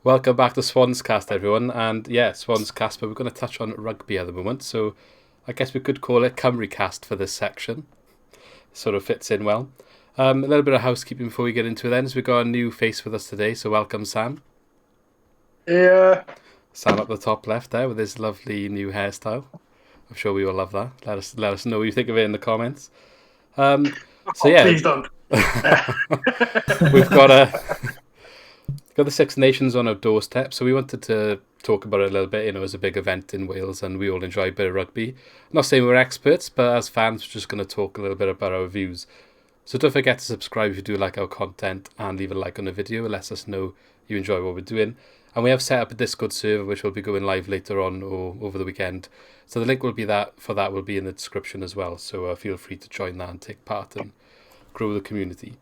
Welcome back to Swans Cast, everyone. And yeah, Swans Cast, but we're going to touch on rugby at the moment. So I guess we could call it Cymru Cast for this section. Sort of fits in well. A little bit of housekeeping before we get into it then, as we've got a new face with us today. So welcome, Sam. Yeah. Sam up the top left there with his lovely new hairstyle. I'm sure we will love that. Let us know what you think of it in the comments. So Oh, yeah, please don't. we've got the Six Nations on our doorstep, so we wanted to talk about it a little bit. It was a big event in Wales, and we all enjoy a bit of rugby. I'm not saying we're experts, but as fans, we're just going to talk a little bit about our views. So don't forget to subscribe if you do like our content, and leave a like on the video. It lets us know you enjoy what we're doing. And we have set up a Discord server, which will be going live later on or over the weekend. So the link will be will be in the description as well. So feel free to join that and take part and grow the community.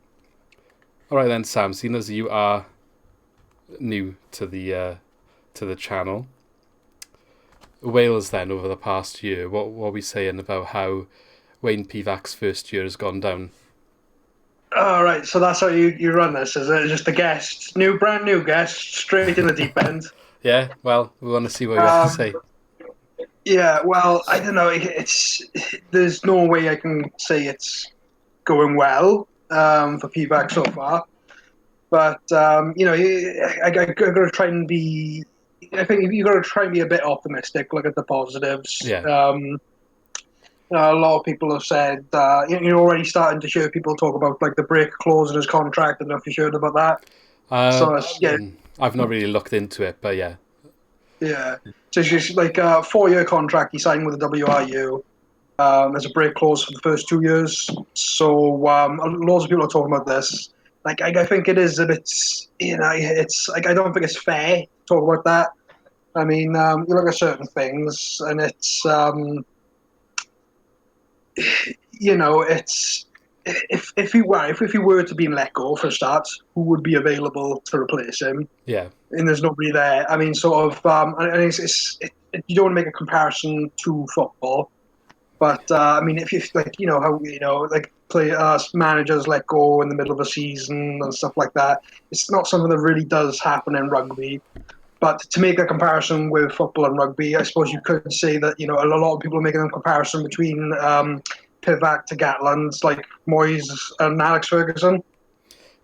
All right then, Sam. Seeing as you are new to the channel, Wales then over the past year, what are we saying about how Wayne Pivac's first year has gone down? All right, so that's how you run this, is it? Just the guests, brand new guests, straight in the deep end. Yeah, well, we want to see what you have to Um, say. yeah, well, I don't know. There's no way I can say it's going well for Pivac so far. But I got to try and be. I think you got to try and be a bit optimistic. Look at the positives. Yeah. A lot of people have said you're already starting to hear people talk about like the break clause in his contract. I don't know if you heard about that. So yeah, I've not really looked into it, but yeah. yeah. So it's just like a 4-year contract he signed with the WRU. There's a break clause for the first 2 years. So lots of people are talking about this. Like I think it is a bit, it's like I don't think it's fair to talk about that. I mean, you look at certain things, and it's it's if he were to be let go for a start, who would be available to replace him? Yeah. And there's nobody there. I mean, sort of, and you don't want to make a comparison to football, but I mean, if you like, how like play managers let go in the middle of a season and stuff like that, it's not something that really does happen in rugby. But to make a comparison with football and rugby, I suppose you could say that a lot of people are making a comparison between Pivac to Gatland, like Moyes and Alex Ferguson.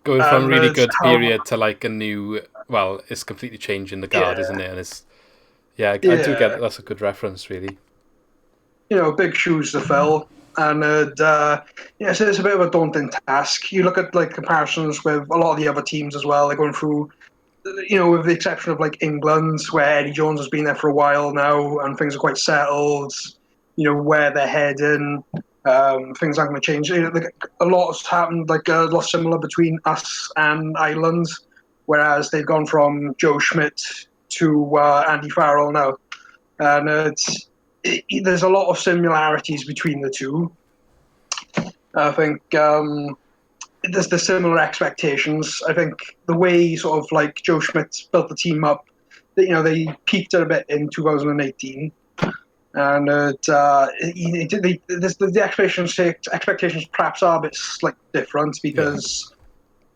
Going from And really it's good how, period to like a new, well, it's completely changing the guard, isn't yeah, it? And yeah, I do get yeah, it. That's a good reference, really. big shoes to fill. And yes, it's a bit of a daunting task. You look at like comparisons with a lot of the other teams as well. They're going through, with the exception of like England, where Eddie Jones has been there for a while now, and things are quite settled. Where they're heading. Things aren't going to change. Like, a lot has happened, like a lot similar between us and Ireland, whereas they've gone from Joe Schmidt to Andy Farrell now, and there's a lot of similarities between the two. I think there's the similar expectations. I think the way sort of like Joe Schmidt built the team up, they peaked a bit in 2018. And the expectations perhaps are a bit like different Yeah. because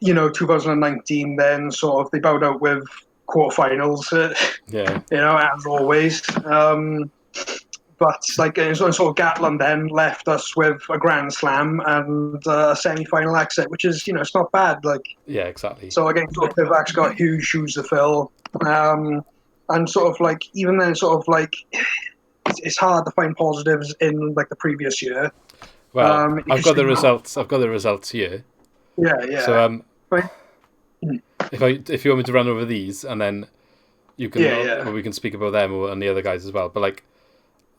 2019 then sort of they bowed out with quarterfinals, Yeah. as always. But like sort of Gatland then left us with a Grand Slam and a semi-final exit, which is it's not bad. Like, Yeah, exactly. so again, sort of Pivac's got huge shoes to fill. And sort of like even then, sort of like it's hard to find positives in like the previous year. Well, You can see, I've got the results here. yeah, So yeah, but, if you want me to run over these, and then you can yeah, yeah, we can speak about them and the other guys as well. But like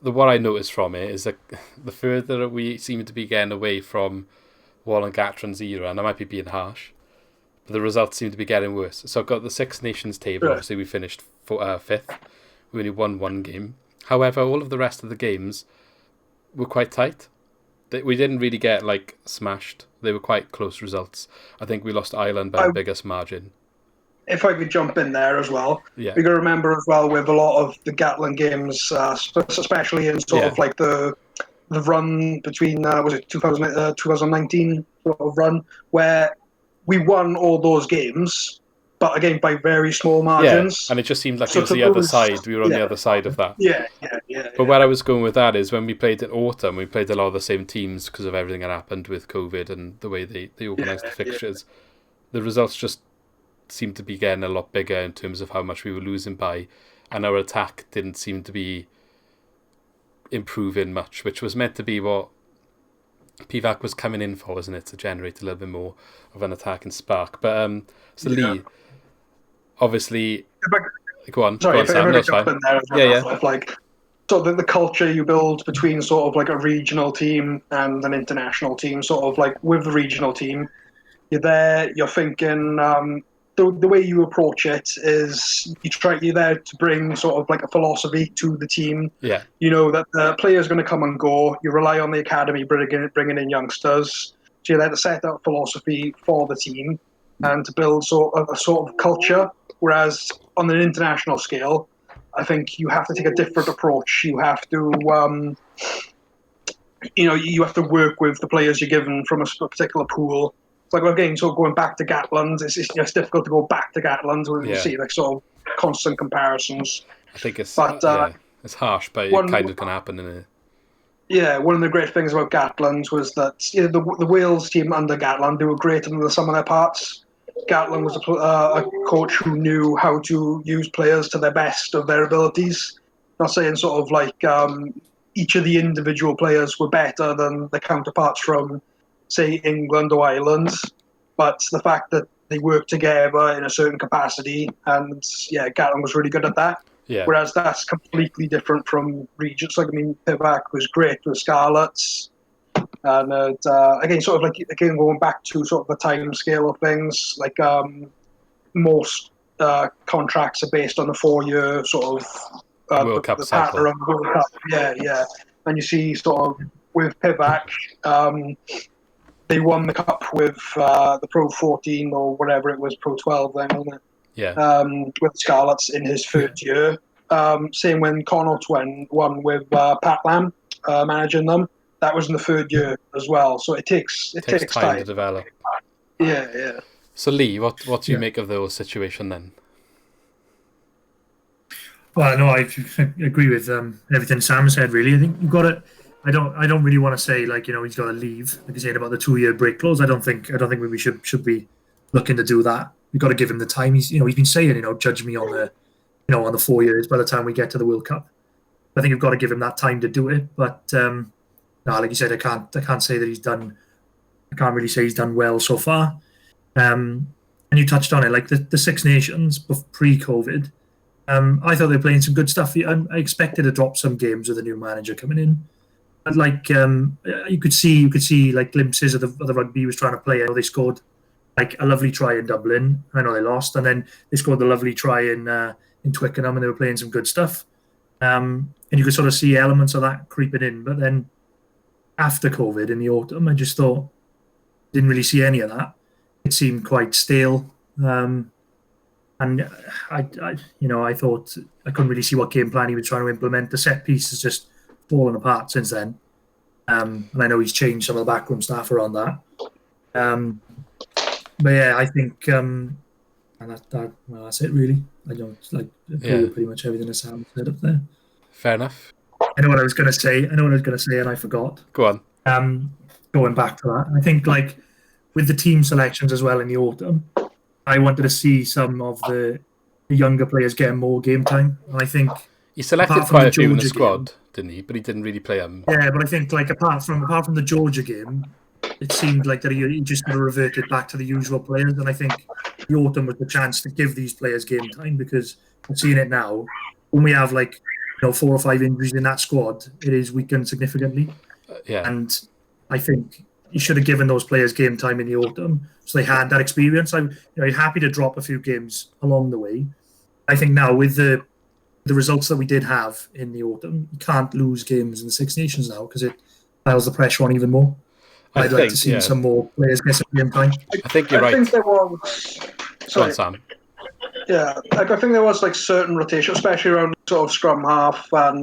what I noticed from it is that the further we seem to be getting away from Wall and Gatron's era, and I might be being harsh, but the results seem to be getting worse. So I've got the Six Nations table. right. Obviously, we finished fifth. We only won one game. However, all of the rest of the games were quite tight. We didn't really get like smashed. They were quite close results. I think we lost Ireland by I, the biggest margin. if I could jump in there as well, Yeah, we got to remember as well with a lot of the Gatland games, especially in sort yeah, of like the run between was it 2019 sort of run where we won all those games, but again by very small margins. And it just seemed like So it was to the other lose- side. We were on the other side of that. Yeah. But where I was going with that is when we played in autumn, we played a lot of the same teams because of everything that happened with COVID and the way they organised the fixtures. The results just seemed to be getting a lot bigger in terms of how much we were losing by, and our attack didn't seem to be improving much, which was meant to be what Pivac was coming in for, wasn't it, to generate a little bit more of an attacking spark. But Lee, obviously, go on, Sorry, Sam. No, it's fine. So the culture you build between sort of like a regional team and an international team, sort of like with the regional team, you're there, you're thinking, the way you approach it is you're there to bring sort of like a philosophy to the team. Yeah. You know that the player's going to come and go. You rely on the academy bringing in youngsters. So you're there to set up philosophy for the team and to build a sort of culture. Whereas on an international scale, I think you have to take a different approach. You have to, you have to work with the players you're given from a particular pool. It's like, again, so going back to Gatland, it's difficult to go back to Gatland when you see like sort of constant comparisons. I think it's harsh, but it kind of can happen in it. Yeah, one of the great things about Gatland was that the Wales team under Gatland, they were great in the sum of their parts. Gatland was a coach who knew how to use players to their best of their abilities. Not saying sort of like each of the individual players were better than the counterparts from, say, England or Ireland, but the fact that they worked together in a certain capacity, and Gatland was really good at that. Yeah. Whereas that's completely different from regions. Like, I mean, Pivac was great with Scarlets. And again, sort of like, again, going back to sort of the time scale of things, like most contracts are based on the 4-year sort of World Cup the cycle. pattern of the World Cup. Yeah. And you see sort of with Pivac, they won the cup with the Pro 14 or whatever it was, Pro 12 then, wasn't it? Yeah. With Scarlets in his third year. Same when Connacht won with Pat Lam managing them. That was in the third year as well. So it takes time to develop. Yeah. So Lee, what do you make of the whole situation then? Well, no, I agree with everything Sam said. Really, I think you've got to. I don't really want to say like he's got to leave. Like you said about the 2-year break clause. I don't think we should be looking to do that. We've got to give him the time. He's been saying judge me on the on the 4 years by the time we get to the World Cup. I think you've got to give him that time to do it. But no, like you said, I can't say that he's done. I can't really say he's done well so far. And you touched on it, like the Six Nations pre-COVID. I thought they were playing some good stuff. I expected to drop some games with a new manager coming in. But like you could see like glimpses of the rugby he was trying to play. I know they scored like a lovely try in Dublin. I know they lost, and then they scored the lovely try in Twickenham, and they were playing some good stuff. And you could sort of see elements of that creeping in. But then after COVID in the autumn, I just thought didn't really see any of that. It seemed quite stale. And I thought I couldn't really see what game plan he was trying to implement. The set piece has just fallen apart since then. And I know he's changed some of the backroom staff around that. But yeah, I think and that's it really. I don't agree with pretty much everything that Sam said up there. Fair enough. I know what I was going to say, and I forgot. Go on. Going back to that, I think like with the team selections as well in the autumn, I wanted to see some of the younger players getting more game time. And I think he selected quite a few in the squad, didn't he? But he didn't really play them. Yeah, but I think like apart from the Georgia game, it seemed like that he just sort of reverted back to the usual players. And I think the autumn was the chance to give these players game time, because I'm seeing it now. When we have 4 or 5 injuries in that squad, it is weakened significantly. And I think you should have given those players game time in the autumn so they had that experience. I'm happy to drop a few games along the way. I think now with the results that we did have in the autumn, you can't lose games in the Six Nations now, because it piles the pressure on even more. I'd like to see some more players get some game time. I think you're right. I think there was... Go on, Sam. Yeah, I think there was certain rotation, especially around sort of scrum half and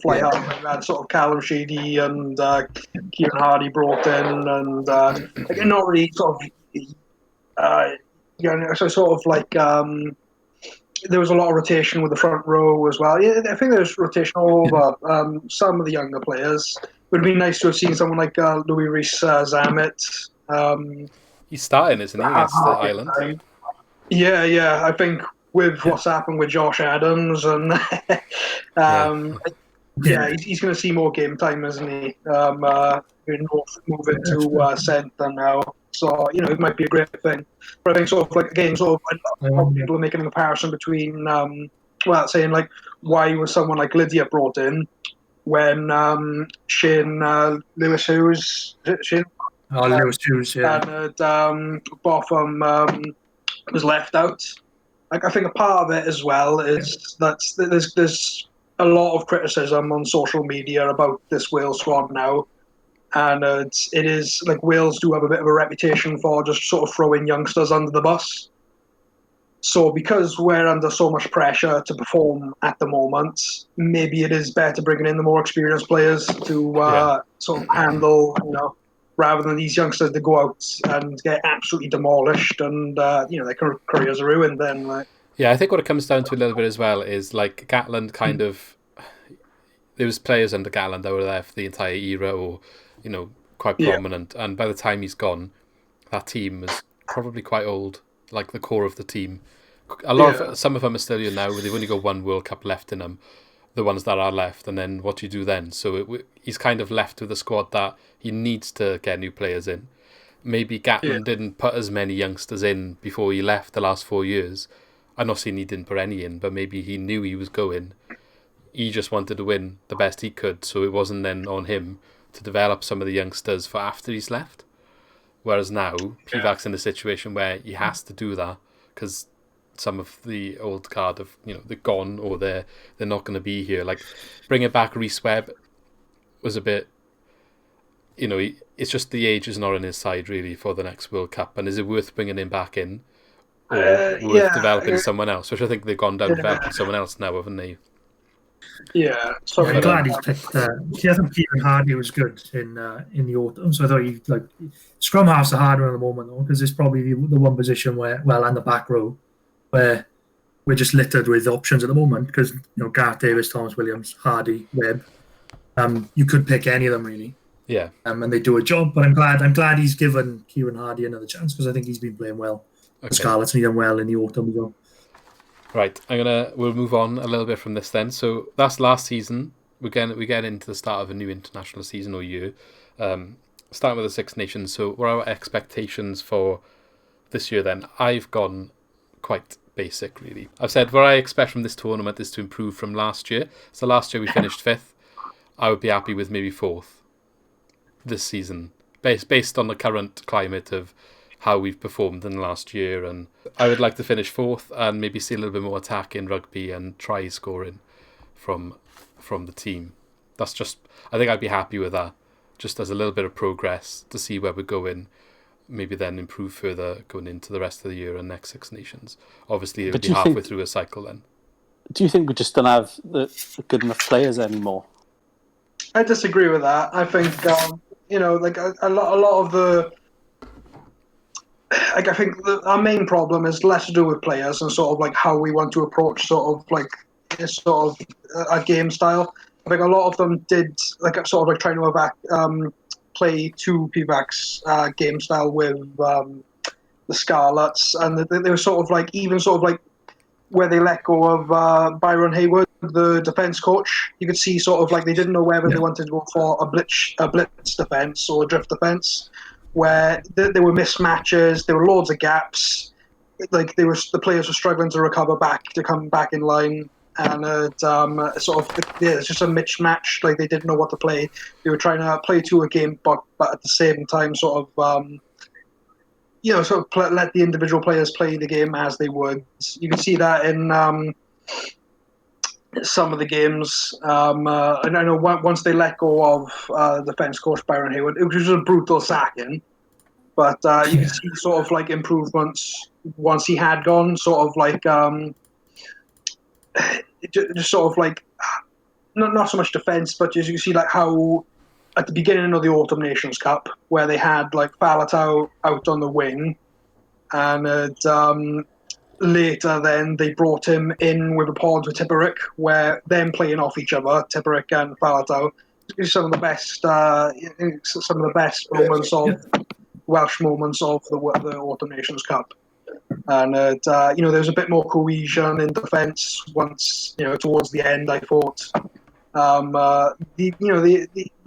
fly half. We had sort of Callum Sheedy and Kieran Hardy brought in, and not really sort of yeah, so sort of like there was a lot of rotation with the front row as well. Yeah, I think there's rotation all over. Some of the younger players. It would be nice to have seen someone like Louis Rees Zammit. He's starting, isn't he, against the Ireland? Yeah. I think with what's happened with Josh Adams and he's going to see more game time, isn't he? Moving to centre now, so it might be a great thing. But I think sort of like again, sort of a lot of people are making a comparison between saying like why was someone like Lydia brought in when Shane Lewis Hughes Lewis Hughes, and Botham was left out. Like I think a part of it as well is that there's a lot of criticism on social media about this Wales squad now, and it is like Wales do have a bit of a reputation for just sort of throwing youngsters under the bus. So because we're under so much pressure to perform at the moment, maybe it is better bringing in the more experienced players to sort of handle, rather than these youngsters that go out and get absolutely demolished and their careers are ruined. Then, like. Yeah, I think what it comes down to a little bit as well is like Gatland kind of. There was players under Gatland that were there for the entire era, or quite prominent. And by the time he's gone, that team was probably quite old. Like the core of the team, some of them are still here now. They've only got one World Cup left in them. The ones that are left, and then what do you do then? So he's kind of left with a squad that he needs to get new players in. Maybe Gatland didn't put as many youngsters in before he left the last 4 years. I'm not saying he didn't put any in, but maybe he knew he was going. He just wanted to win the best he could, so it wasn't then on him to develop some of the youngsters for after he's left. Whereas now, Pivac's in a situation where he has to do that because some of the old guard have, they're gone or they're not going to be here. Like bringing back Rhys Webb was a bit, it's just the age is not on his side really for the next World Cup. And is it worth bringing him back in or worth developing someone else? Which I think they've gone down developing someone else now, haven't they? Yeah, I'm glad he's picked. I think Kieran Hardy was good in the autumn, so I thought scrum half's a hard one at the moment though, because it's probably the one position where, and the back row, where we're just littered with options at the moment. Because Gareth Davis, Thomas Williams, Hardy, Webb, you could pick any of them really. Yeah. And they do a job, but I'm glad he's given Kieran Hardy another chance because I think he's been playing well. Okay. The Scarlets and he done well in the autumn as well. Right, we'll move on a little bit from this then. So that's last season. We get into the start of a new international season or year. Starting with the Six Nations. So what are our expectations for this year then? I've gone quite basic really. I've said what I expect from this tournament is to improve from last year. So last year we finished 5th. I would be happy with maybe 4th this season. Based on the current climate of how we've performed in the last year, and I would like to finish 4th and maybe see a little bit more attack in rugby and try scoring from the team. That's just, I think I'd be happy with that, just as a little bit of progress to see where we're going, maybe then improve further going into the rest of the year and next Six Nations. Obviously it'll be halfway through a cycle then. Do you think we just don't have the good enough players anymore? I disagree with that. I think a lot of the I think our main problem is less to do with players and sort of like how we want to approach sort of a game style. I think a lot of them did trying to play to Pivac's game style with the Scarlets, and they were sort of like where they let go of Byron Hayward, the defence coach. You could see sort of like they didn't know whether they wanted to go for a blitz defence or a drift defence, where there were mismatches, there were loads of gaps. Like the players were struggling to come back in line, and it's just a mismatch. Like they didn't know what to play. They were trying to play to a game, but at the same time, let the individual players play the game as they would. You can see that in some of the games. And I know once they let go of defence coach Byron Hayward, it was a brutal sacking. But you can see sort of like improvements once he had gone. Sort of like just sort of like not so much defence, but you can see like how at the beginning of the Autumn Nations Cup, where they had like Falatau out on the wing, and later then they brought him in with a pod with Pivac, where them playing off each other, Pivac and Falatau, some of the best moments of Welsh moments of the Autumn Nations Cup. And there was a bit more cohesion in defence once towards the end. I thought the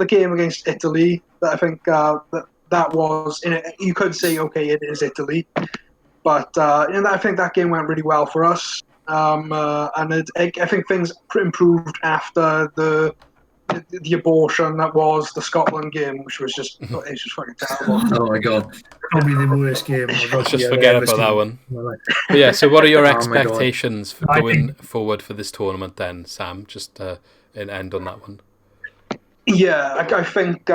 game against Italy, I think that was you could say okay, it is Italy, but I think that game went really well for us. And I think things improved after the abortion that was the Scotland game, which was just it's just fucking terrible. Oh my god, probably the worst game. Let's just forget about that one. But yeah, so what are your expectations for going forward for this tournament then, Sam? Just an end on that one. Yeah, I think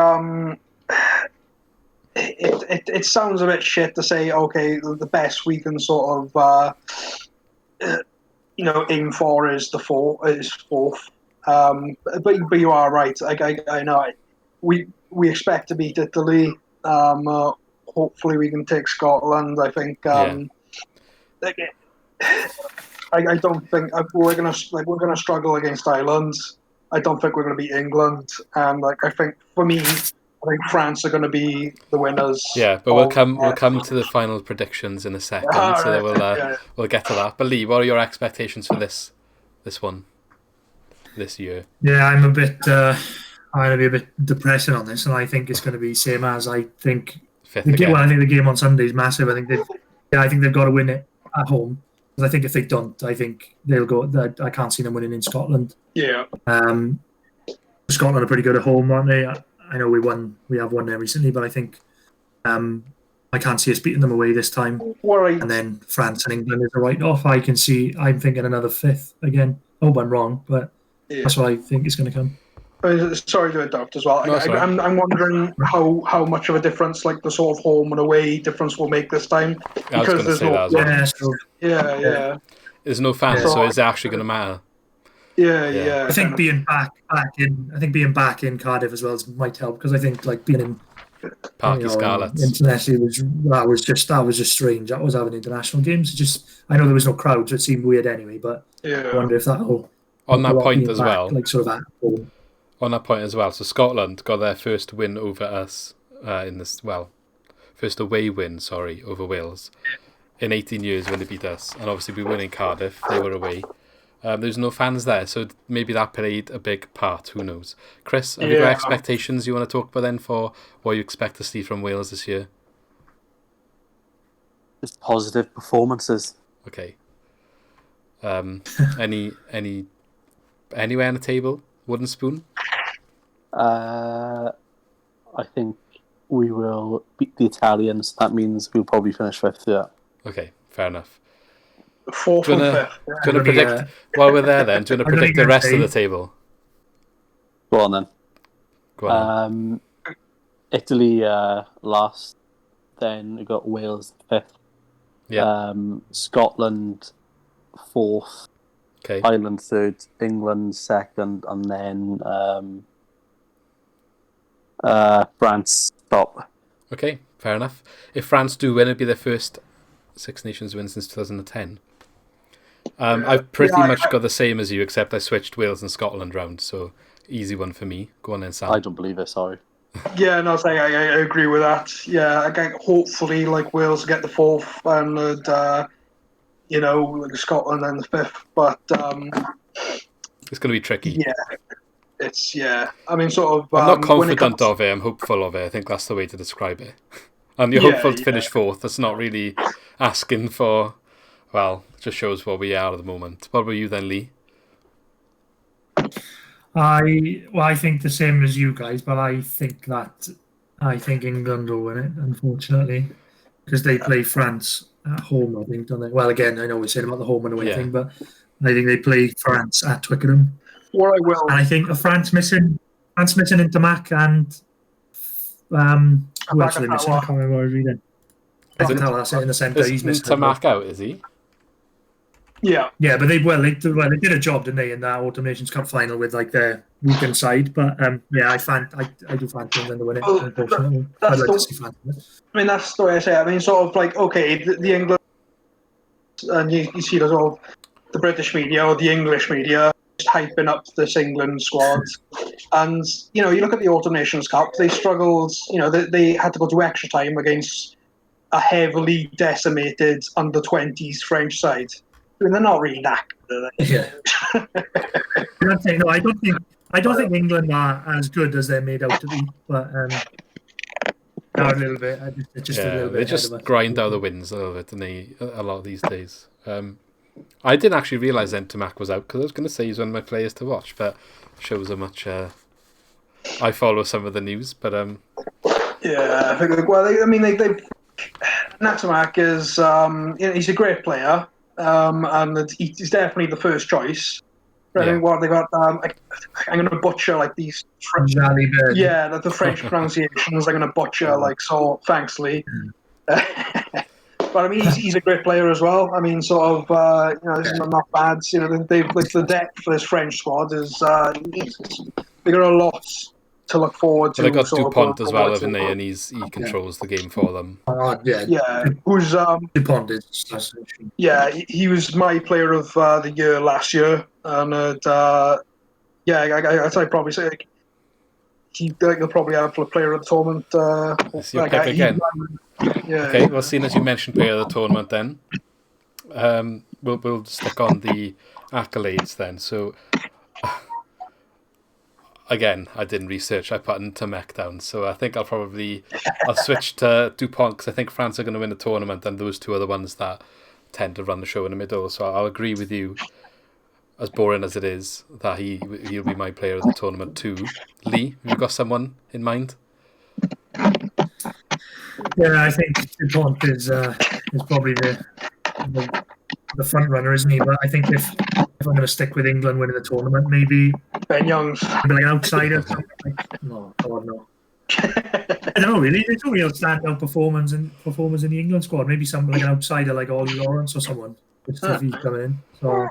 it sounds a bit shit to say, okay, the best we can sort of aim for is fourth. But you are right. I know we expect to beat Italy. Hopefully we can take Scotland. I think. I don't think we're gonna struggle against Ireland. I don't think we're gonna beat England. And I think for me, I think France are going to be the winners. Yeah, but we'll come to the final predictions in a second, so we'll get to that. But Lee, what are your expectations for this one this year? Yeah, I'm going to be a bit depressing on this, and I think it's going to be same as I think. I think the game on Sunday is massive. I think they've got to win it at home. Because I think if they don't, I think they'll go. I can't see them winning in Scotland. Yeah. Scotland are pretty good at home, aren't they? I know we have won there recently, but I think I can't see us beating them away this time. Right. And then France and England is a write-off. I'm thinking another fifth again. I hope I'm wrong, but that's what I think is going to come. Sorry to interrupt as well. No, I'm wondering how much of a difference the sort of home and away difference will make this time. I was going to say that as well. Yeah. There's no fans, so is it actually going to matter? Yeah. I think being back in Cardiff as well might help, because I think being in Parky Scarlets internationally was just strange. That was having international games. I know there was no crowd, so it seemed weird anyway. But I wonder if that'll on that point as well. On that point as well. So Scotland got their first win over us first away win, over Wales in 18 years when they beat us, and obviously we won in Cardiff. They were away. There's no fans there, so maybe that played a big part. Who knows? Chris, have you got expectations you want to talk about then for what you expect to see from Wales this year? Just positive performances. Okay. Anywhere on the table? Wooden spoon? I think we will beat the Italians. That means we'll probably finish fifth. Yeah. Okay, fair enough. Fourth and fifth. Do you want to predict while we're there then? Do you want to predict the rest of the table? Go on then. Go on. Italy last, then we got Wales fifth. Yeah. Scotland fourth. Okay. Ireland third. England second, and then France top. Okay, fair enough. If France do win, it'd be their first Six Nations win since 2010. I've pretty much got the same as you, except I switched Wales and Scotland round, so easy one for me. Go on then, Sam. I don't believe it, sorry. Yeah, no, I agree with that. Yeah, hopefully Wales get the fourth and Scotland and the fifth, but it's going to be tricky. Yeah, I mean, sort of. I'm not confident of it. I'm hopeful of it. I think that's the way to describe it. And you're hopeful to finish fourth. That's not really asking for. Well, it just shows where we are at the moment. What about you then, Lee? I think the same as you guys, but I think England will win it, unfortunately, because they play France at home. I think, don't they? Well, again, I know we're saying about the home and away thing, but I think they play France at Twickenham. Or I will. And I think France missing Intermac and who else are they missing? I can't remember what I was reading. That's it in the centre. He's missing. Intermac out, is he? Yeah. Yeah, but they did a job, didn't they, in that Autumn Nations Cup final with like their weekend side. But yeah, I do fancy England to win it. Well, Unfortunately, that's I'd like the. to see France win it. I mean, that's the way I say it. I mean, sort of like, okay, the England, and you see there's all the British media or the English media just hyping up this England squad. And, you know, you look at the Autumn Nations Cup, they struggled, you know, they had to go to extra time against a heavily decimated under-20s French side. I mean, they're not really that good, are they? Yeah. No, I don't think England are as good as they're made out to be, but now a little bit. It's just a little they bit ahead of just us. grind out the wins a little bit, don't they? A lot of these days. I didn't actually realise Ntamack was out because I was going to say he's one of my players to watch, but shows how much I follow some of the news. But Yeah, I think. Well, they Natamak is, you know, he's a great player, and he's definitely the first choice. But I think what they got, I'm going to butcher like these. Yeah, the French pronunciations. I'm going to butcher like so. Thanks, Lee. But I mean, he's a great player as well. I mean, sort of, you know, this is not bad. You know, they've like the depth for this French squad is they got a lot to look forward to. they got sort of Dupont going as well, forward haven't to. they? And he controls the game for them. Yeah, who's Dupont is. yeah, he was my player of the year last year, and yeah, I'd probably say like, he'll probably have a player of the tournament. Is your pick again? Yeah. Okay, well, seeing as you mentioned player of the tournament, then we'll stick on the accolades then. So again, I didn't research. I put Ntamack down, so I think I'll switch to Dupont because I think France are going to win the tournament, and those two are the ones that tend to run the show in the middle. So I'll agree with you. As boring as it is, that he'll be my player of the tournament too. Lee, have you got someone in mind? Yeah, I think Dupont is probably the front runner, isn't he? But I think if I'm going to stick with England winning the tournament, maybe Ben Youngs. like an outsider. No, God no. I don't know really. There's no real standout performers in the England squad. Maybe some like an outsider like Ollie Lawrence or someone. If he's coming in, so.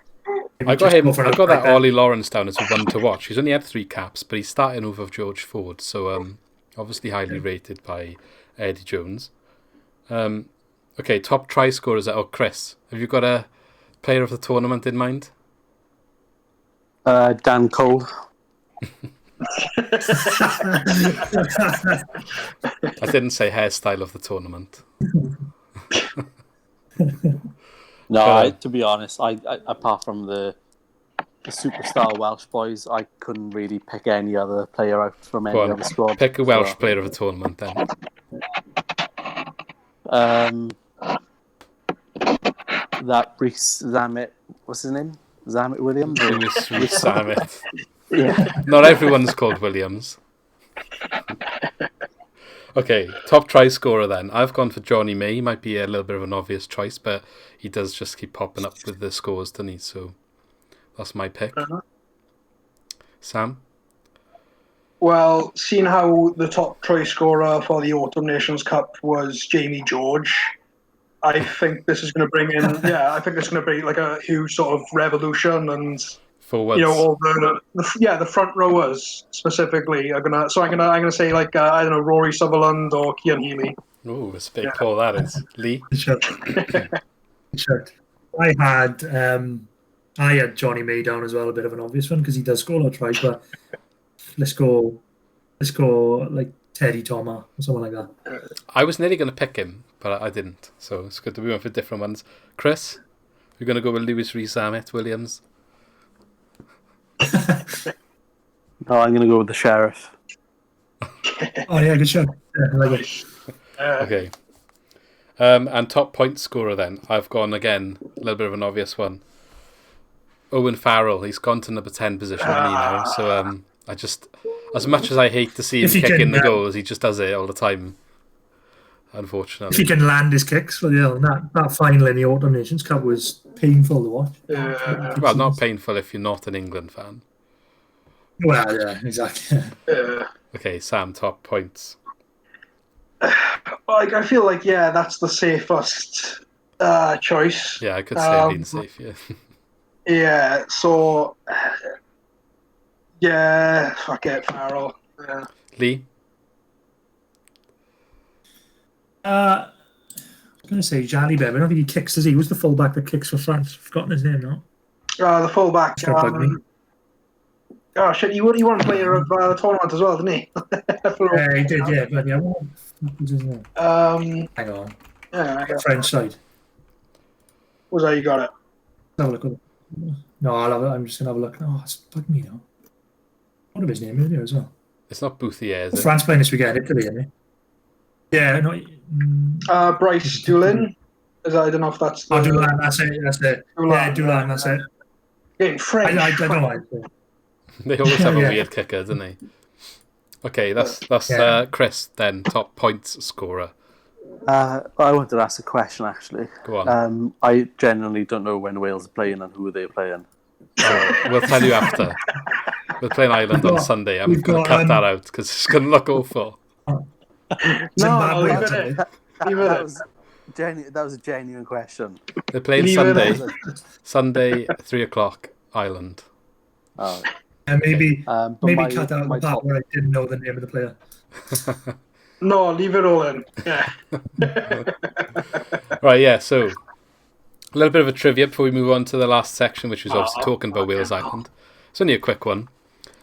I got that Ollie Lawrence down as a one to watch. He's only had 3 caps, but he's starting over George Ford, so obviously highly rated by Eddie Jones. Okay, top try scorers. Chris, have you got a player of the tournament in mind? Dan Cole. I didn't say hairstyle of the tournament. No, to be honest, I apart from the superstar Welsh boys, I couldn't really pick any other player out from any other squad. Pick a Welsh player of the tournament then. That Rhys Zammit, what's his name? Zammit Williams? Rhys Zammit. Yeah. Not everyone's called Williams. Okay, top try scorer then. I've gone for Johnny May. He might be a little bit of an obvious choice, but he does just keep popping up with the scores, doesn't he? So that's my pick. Sam? Well, seeing how the top try scorer for the Autumn Nations Cup was Jamie George, I think this is going to bring in. I think it's going to be like a huge sort of revolution, and forwards. You know, all the front rowers specifically are gonna. So I'm gonna say like I don't know, Rory Sutherland or Cian Healy. Oh, it's a big call that is. Lee. Sure. I had Johnny May down as well, a bit of an obvious one because he does score a lot of tries, but let's go like Teddy Thomas or someone like that. I was nearly going to pick him, but I didn't. So it's good to be one for different ones. Chris, you're going to go with Lewis Rhys-Zammit Williams? No, I'm going to go with the Sheriff. Oh yeah, good shot. Yeah, I like it. Okay. And top point scorer then. I've gone again, a little bit of an obvious one. Owen Farrell. He's gone to number 10 position with me now. So I just, as much as I hate to see him kicking the goals, he just does it all the time. Unfortunately. If he can land his kicks, well, that final in the Autumn Nations Cup was painful to watch. Well, not painful if you're not an England fan. Well, yeah, exactly. Okay, Sam, top points. I feel like that's the safest choice. Yeah, I could say I'm being safe. Yeah. Yeah. So. Yeah. Fuck it, Farrell. Yeah. Lee. I was going to say Jali Bear, but I don't think he kicks, does he? Who's the fullback that kicks for France? I've forgotten his name now. The fullback. It's going to bug me. Oh shit! He won player of the tournament as well, didn't he? He did, yeah. But yeah, what was his name? Hang on. Yeah, French side. Was that you got it? Have a look. No, I'm just going to have a look. Oh, it's bugging me now. What of his name is there as well? It's not Bouthier, is it? France playing this weekend, Italy, isn't it? Yeah, no. Bryce Dulin. I don't know if that's. Dulin, that's it. Dulin, yeah, Dulin, that's it. In French. I don't know. They always have a weird kicker, don't they? Okay, that's Chris then, top points scorer. I wanted to ask a question actually. Go on. I genuinely don't know when Wales are playing and who they're playing. We'll tell you after. We're playing Ireland on Sunday. I'm going to cut that out because it's going to look awful. That was a genuine question. They're playing Sunday 3:00 Ireland. Oh. And maybe cut out the part where I didn't know the name of the player. No, leave it all in. Yeah. Right, yeah, so a little bit of a trivia before we move on to the last section, which was obviously talking about Wales Ireland. It's only a quick one.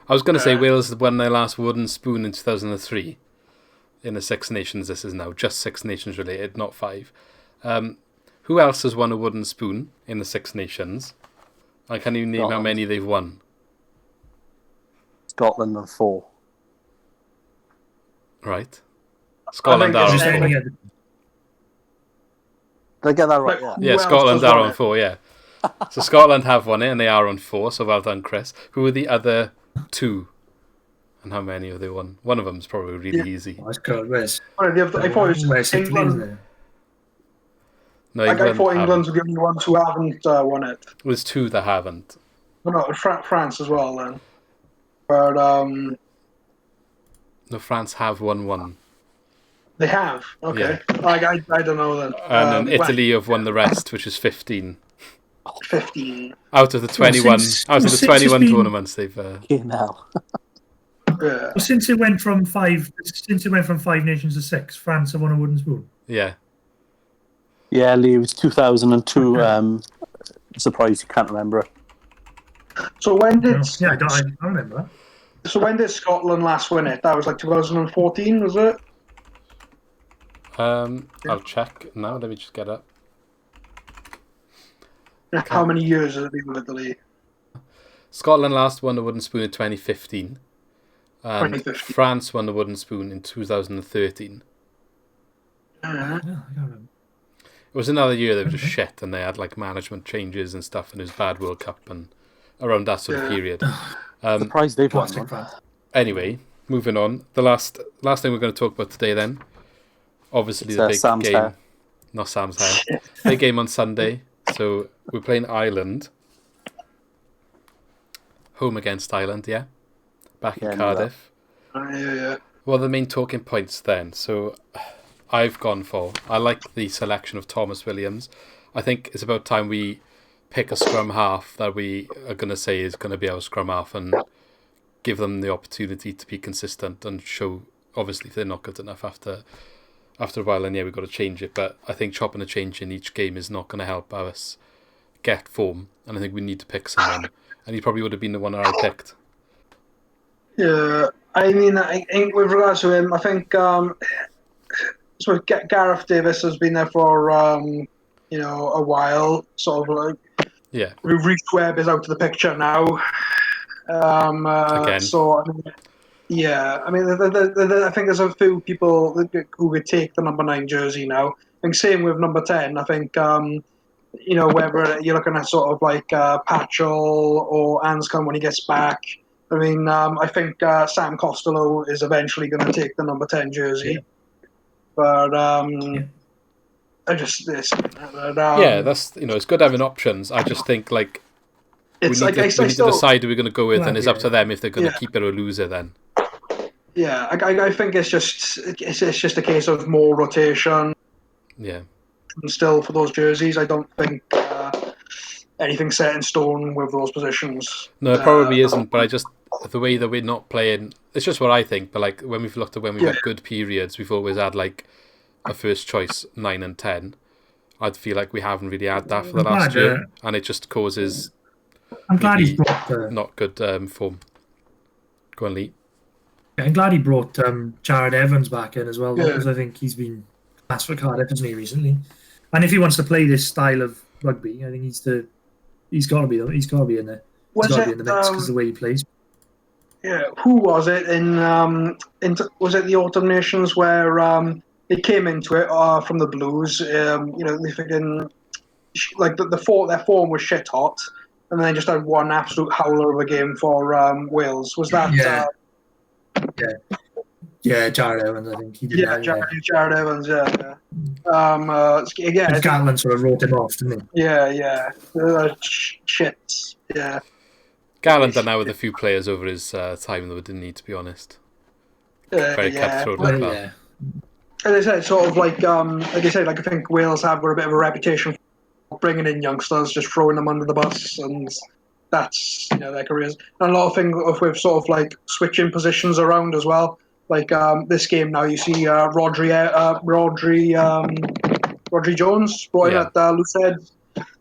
I was going to say Wales won their last wooden spoon in 2003 in the Six Nations. This is now just Six Nations related, not 5. Who else has won a wooden spoon in the Six Nations? I can't even name how many they've won. Scotland and 4. Right. Scotland are on 4. Did I get that right? Yeah, Scotland are on 4, yeah. So Scotland have won it and they are on 4, so well done, Chris. Who are the other 2? And how many have they won? One of them is probably really easy. That's good. Where's England? No, I thought England's were giving you ones who haven't won it. There's 2 that haven't. Well, no, France as well then. But no, France have won 1. They have. Okay. Yeah. I don't know then. And then Italy have won the rest, which is 15. 15 out of the 21. Tournaments they've. Now. Well, since it went from 5 nations to 6, France have won a wooden spoon. Yeah. Yeah, Lee, it was 2002. Surprised you can't remember it. So when did? I don't remember that. So when did Scotland last win it? That was like 2014, was it? I'll check now. Let me just get up. How many years has it been with the league? Scotland last won the wooden spoon in 2015. And France won the wooden spoon in 2013. It was another year they were just shit and they had like management changes and stuff and it was bad World Cup and around that sort of period. Surprised they've won one. Anyway, moving on. The last thing we're going to talk about today then. Obviously the big Sam's game. hair. Not Sam's hair. Big game on Sunday. So we're playing Ireland. Home against Ireland, yeah? Back in Cardiff. Yeah. What are the main talking points then? So I've gone for... I like the selection of Thomas Williams. I think it's about time we pick a scrum half that we are going to say is going to be our scrum half and give them the opportunity to be consistent and show, obviously, if they're not good enough after a while, and we've got to change it. But I think chopping a change in each game is not going to help us get form. And I think we need to pick someone. And he probably would have been the one that I picked. Yeah, I mean, I think with regards to him, I think Gareth Davis has been there for a while. Sort of like Reece Webb is out of the picture now. Again. So I mean, I think there's a few people who would take the number 9 jersey now. I think same with number 10. I think whether you're looking at sort of like Patchell or Anscombe when he gets back. I mean, I think Sam Costello is eventually going to take the number 10 jersey. But I just that's it's good having options. I just think like we need to decide who we're going to go with, and it's up to them if they're going to keep it or lose it. Then I think it's just a case of more rotation. Yeah. still for those jerseys. I don't think anything's set in stone with those positions. No, it probably isn't. But the way that we're not playing, it's just what I think. But like when we've looked at when we've had good periods, we've always had like a first choice 9 and 10. I'd feel like we haven't really had that for the last year, and it just causes. I'm glad he's brought not good form. Go on, Lee. I'm glad he brought Jared Evans back in as well, because I think he's been class for Cardiff, hasn't he, recently? And if he wants to play this style of rugby, I think he's got to be in there. He's got to be in the mix because the way he plays. Yeah, who was it was it the Autumn Nations where they came into it from the Blues? They freaking like their form was shit hot, and then they just had one absolute howler of a game for Wales. Was that? Yeah, Jared Evans. I think he did. Yeah, Jared Evans. Yeah. Again, Gatland sort of wrote him off, didn't he? Yeah. Shit. Yeah. Garland done now with a few players over his time, though, didn't he, to be honest? Very cutthroat like that. Yeah. As I said, sort of like I said, like I think Wales have got a bit of a reputation for bringing in youngsters, just throwing them under the bus, and that's their careers. And a lot of things with sort of like switching positions around as well. Like this game now, you see Rodri Jones brought in at loose head,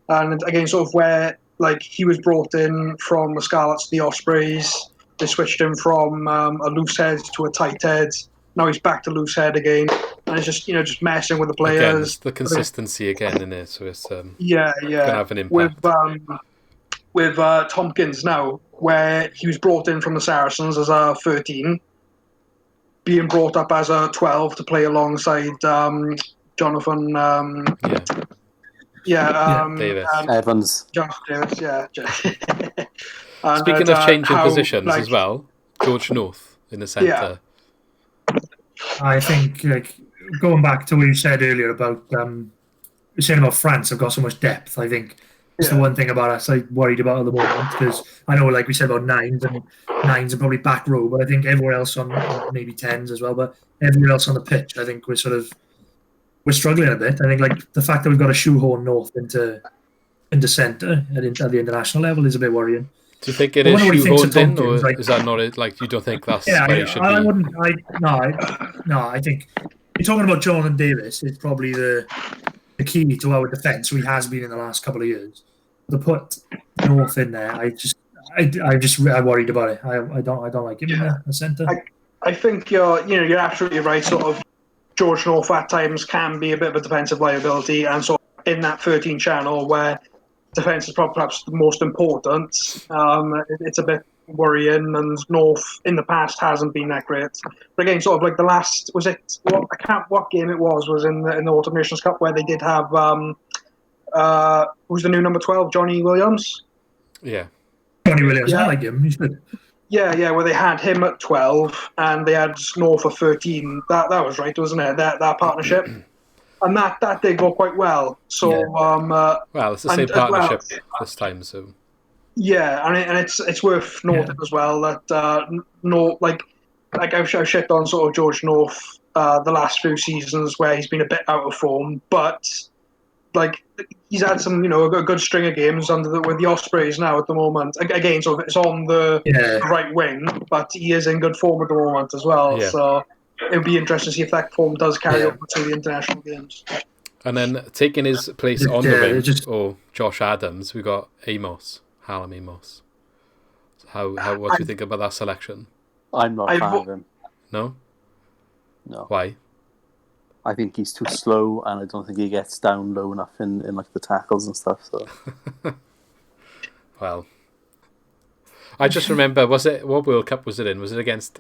and again, sort of where like he was brought in from the Scarlets to the Ospreys. They switched him from a loose head to a tight head. Now he's back to loose head again, and it's just messing with the players. Again, it's the consistency again in it, so it's gonna have an impact. With Tompkins now, where he was brought in from the Saracens as a 13, being brought up as a 12 to play alongside Jonathan. Davis. Evans. Jonathan Davis, yeah. Speaking of changing positions as well, George North in the centre. Yeah. I think, like, going back to what you said earlier about saying about France have got so much depth. I think it's the one thing about us I'm worried about at the moment, because I know, like we said about nines and probably back row, but I think everywhere else on maybe tens as well, but everywhere else on the pitch, I think we're struggling a bit. I think like the fact that we've got a shoehorn North into centre at the international level is a bit worrying. Do you think it is shoehorned in, or is that not it? Like, you don't think that's where he should be? I think you're talking about Jonathan Davis is probably the key to our defence, who he has been in the last couple of years. To put North in there, I'm worried about it. I don't like him in the centre. I think you're absolutely right. Sort of George North at times can be a bit of a defensive liability, and sort of in that 13 channel where defence is perhaps the most important, it's a bit worrying, and North in the past hasn't been that great. But again, sort of like the last, what game it was in the Autumn Nations Cup where they did have who's the new number 12, Johnny Williams? Yeah. Johnny Williams, I like him. He's good. Yeah, where they had him at 12 and they had North at 13. That was right, wasn't it? That partnership. And that did go quite well. So well, it's the same partnership this time, so yeah, and it's worth noting as well that like I've shit on sort of George North the last few seasons where he's been a bit out of form, but like he's had some a good string of games with the Ospreys now at the moment. Again, so it's on the right wing, but he is in good form at the moment as well. Yeah. So it would be interesting to see if that form does carry over to the international games. And then taking his place on the wing, or Josh Adams, we got Hallam Amos. What do you think about that selection? I'm not a fan of him. No? No. Why? I think he's too slow, and I don't think he gets down low enough in like the tackles and stuff. So, well, I just remember, what World Cup was it in? Was it against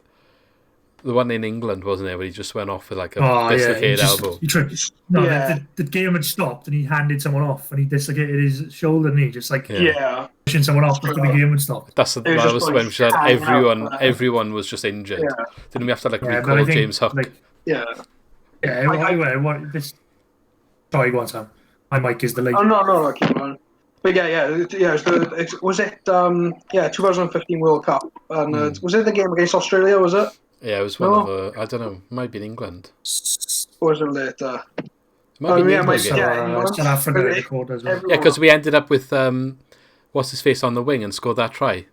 the one in England, wasn't it, where he just went off with like a dislocated elbow? The game had stopped and he handed someone off and he dislocated his shoulder and he just pushing someone off before the game would stop. That was when we said everyone was just injured. Yeah. Didn't we have to recall James Hook? Sorry, go on, Sam. My mic is delayed. Oh no, keep on. But was it 2015 World Cup? And was it the game against Australia? Was it? Yeah, it was one of I don't know. It might be in England. Or was it later? It Might be yeah, Neil's So, game. South Africa in the quarter as well. Yeah, because we ended up with what's his face on the wing and scored that try.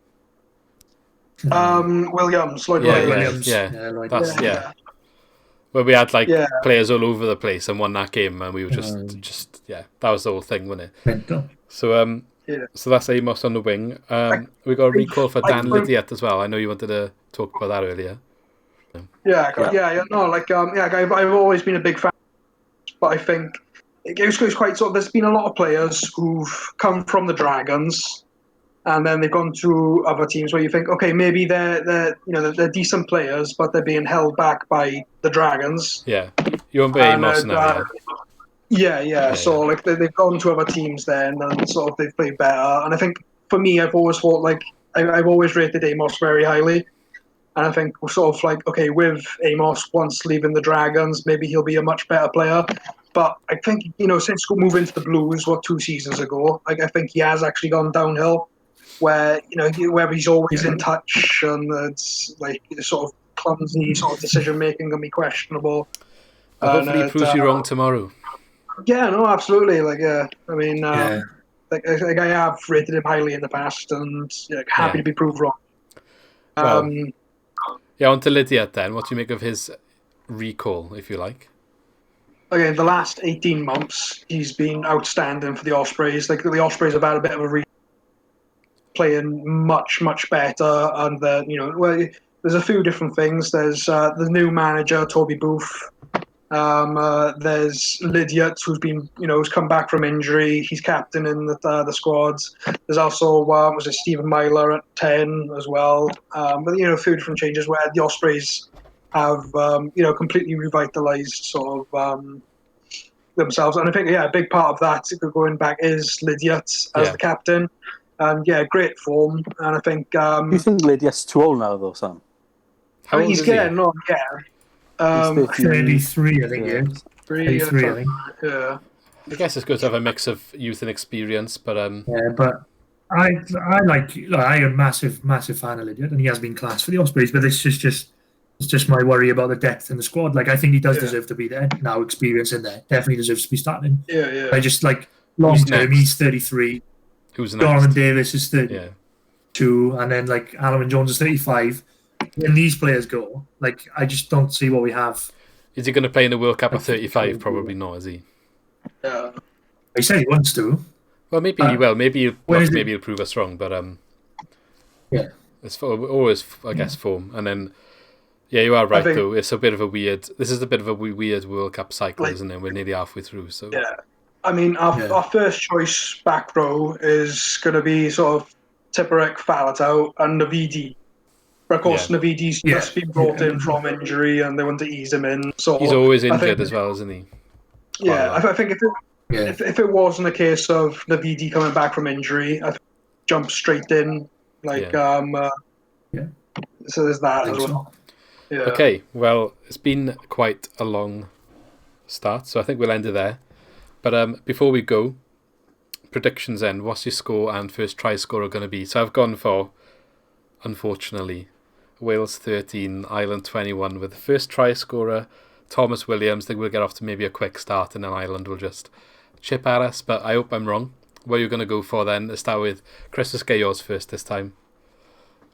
Williams, Lloyd Yeah, Williams. Lloyd That's Williams. yeah. Where we had like Yeah. players all over the place and won that game, and we were just that was the whole thing, wasn't it? Mental. So Yeah. so that's Amos on the wing. We got a recall for Dan Lydiat as well. I know you wanted to talk about that earlier. I've always been a big fan, but I think it's quite sort of. There's been a lot of players who've come from the Dragons, and then they've gone to other teams where you think, okay, maybe they're decent players, but they're being held back by the Dragons. Yeah, you won't be Amos now. Yeah. So like they've gone to other teams then, and sort of they've played better. And I think for me, I've always thought like I've always rated Amos very highly. And I think we're sort of like, okay, with Amos once leaving the Dragons, maybe he'll be a much better player. But I think, since moving to the Blues, 2 seasons ago, I think he has actually gone downhill, where, where he's always in touch and it's like sort of clumsy sort of decision-making can be questionable. Hopefully he proves you wrong tomorrow. Yeah, no, absolutely. Like, I mean, like I have rated him highly in the past and happy to be proved wrong. Well, on to Lydiat then. What do you make of his recall, if you like? Okay, the last 18 months, he's been outstanding for the Ospreys. Like, the Ospreys have had a bit of a playing much, much better. And, there's a few different things. There's the new manager, Toby Booth. There's Lydiat, who's been, who's come back from injury. He's captain in the squads. There's also Stephen Myler at 10 as well. But a few different changes where the Ospreys have completely revitalised sort of themselves. And I think a big part of that going back is Lydiat as the captain. And great form. And I think you think Lydiat's too old now though, Sam? How old he's is getting he? on, He's 33, I think. Yeah. 33, I think. Yeah. I guess it's good to have a mix of youth and experience, but yeah, but I am a massive fan of Lydiat, and he has been class for the Ospreys. But it's just my worry about the depth in the squad. Like I think he does deserve to be there now. Experience in there, definitely deserves to be starting. Yeah. I just like long term. He's 33. Who's next? Donovan Davis is 32, and then like Alan Jones is 35. When these players go, like I just don't see what we have. Is he going to play in the World Cup at 35? Probably not, is he? Yeah. He said he wants to. Well, maybe he will. Maybe he'll prove us wrong. But it's always, I guess, form. And then, you are right though. It's a bit of a weird. This is a bit of a weird World Cup cycle, isn't it? We're nearly halfway through. So I mean, our first choice back row is going to be sort of Tipuric, Faletau, and Navidi. But of course, Navidi's just been brought in from injury, and they want to ease him in. So he's always injured as well, isn't he? I think if it wasn't a case of Navidi coming back from injury, I think jump straight in. Like, so there's that as well. Yeah. Okay, well, it's been quite a long start, so I think we'll end it there. But before we go, predictions then. What's your score and first try scorer going to be? So I've gone for, unfortunately, Wales 13, Ireland 21, with the first try scorer, Thomas Williams. I think we'll get off to maybe a quick start, and then Ireland will just chip at us, but I hope I'm wrong. What are you going to go for then? Let's start with Chris. Let's get yours first this time.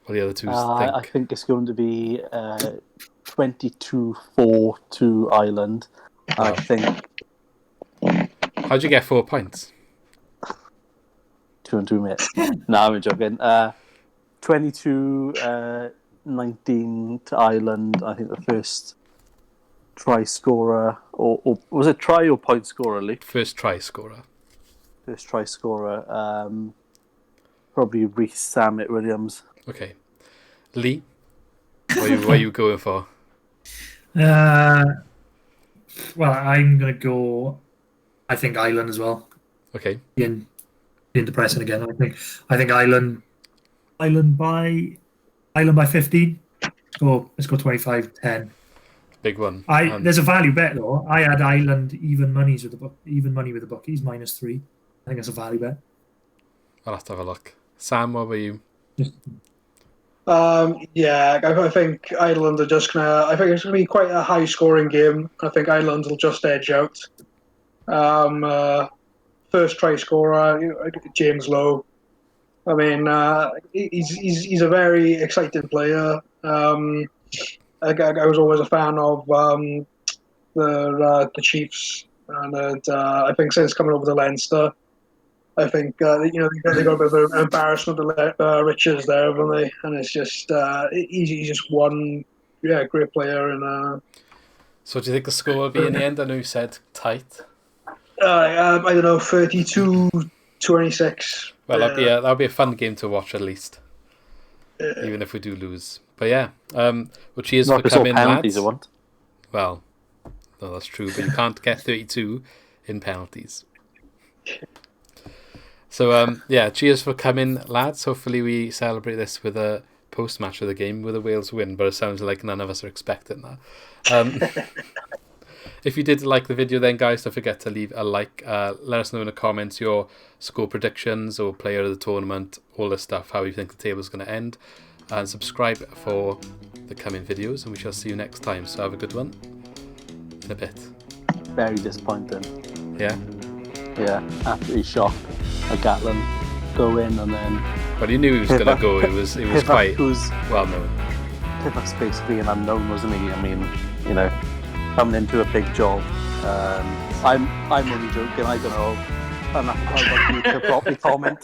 What do the other two think? I think it's going to be 22-4 to Ireland. I think... How'd you get 4 points? 2 and 2, mate. No, I'm joking. 22-19 to Ireland. I think the first try scorer, or was it try or point scorer, Lee? First try scorer. First try scorer. Probably Reece Samet Williams. Okay. Lee, what are you going for? Well, I'm going to go, I think Ireland as well. Okay. Being depressing again. I think Ireland by 15. Let's go 25-10. Big one. There's a value bet though. I had Ireland even money with the bookies -3. I think that's a value bet. I'll have to have a look. Sam, what about you? I think Ireland are just gonna. I think it's gonna be quite a high-scoring game. I think Ireland will just edge out. First try scorer, James Lowe. I mean, he's a very exciting player. I was always a fan of the Chiefs, and I think since coming over to Leinster, I think they got a bit of an embarrassment of riches there, haven't they? And it's just he's just one great player. And so do you think the score will be in the end? I know you said tight. I don't know, 32-26. Well, that'll be a fun game to watch at least, even if we do lose. But yeah, well, cheers for coming, lads. Well, no, that's true, but you can't get 32 in penalties. So yeah, cheers for coming, lads. Hopefully we celebrate this with a post-match of the game with a Wales win, but it sounds like none of us are expecting that. If you did like the video then, guys, don't forget to leave a like. Let us know in the comments your score predictions or player of the tournament, all this stuff, how you think the table's going to end. And subscribe for the coming videos, and we shall see you next time. So have a good one. In a bit. Very disappointing. Yeah? Yeah, absolutely shocked. Gatlin go in and then... Well, you knew he was going to go. It was quite well known. Pivac's basically an unknown, wasn't he? I mean, coming into a big job. I'm only joking. I don't know. I'm not about you to properly comment.